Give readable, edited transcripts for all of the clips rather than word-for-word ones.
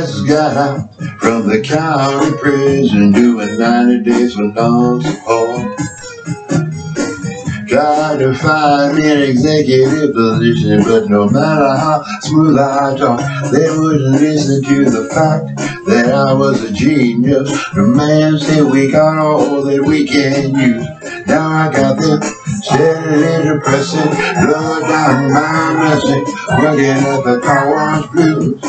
just got out from the county prison, doing 90 days for non-support. Tried to find me an executive position, but no matter how smooth I talked, they wouldn't listen to the fact that I was a genius. The man said we got all that we can use. Now I got them steadily depressing, blood down mind-messin, working at the carwash blues.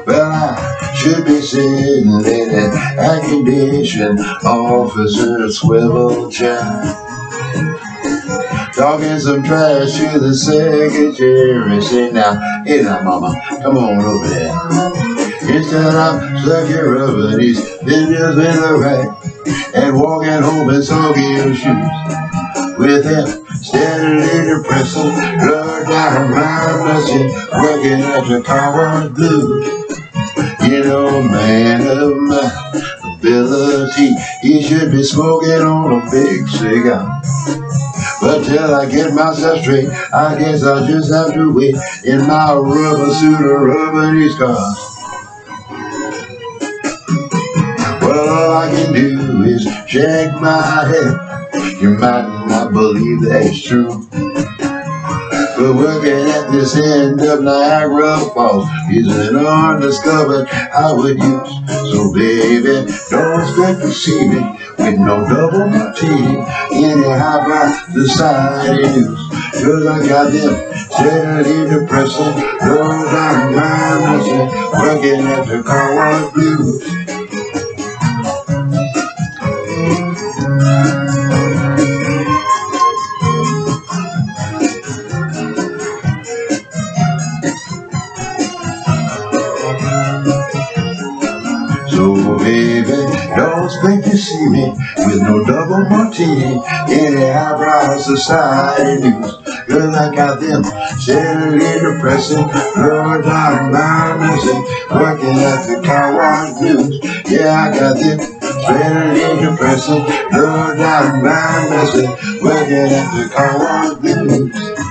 Well, I should be sitting in an air-conditioned officer swivel chair, talking some trash to the secretary. Say now, hey now mama, come on over there. Instead I'm stuck here rubbing these fenders in the rack and walking home in soggy shoes with him steadily depressing, blood down mind-messin, working at the carwash blues. You know, man of my ability, he should be smoking on a big cigar. But till I get myself straight, I guess I'll just have to wait in my rubber suit of rubbing these cars. Well, all I can do is shake my head. You might not believe that's true, but working at this end of Niagara Falls is an undiscovered I would use. So baby, don't expect to see me with no double martini in a highbrow society news. Cause I got them steadily depressing, low down mind-messin, working at the carwash blues. So baby, don't expect to see me with no double martini in a highbrow society news. Cause I got them steadily depressing, low down mind-messin, working at the carwash blues. Yeah, I got them steadily depressing, low down mind-messin, working at the carwash blues.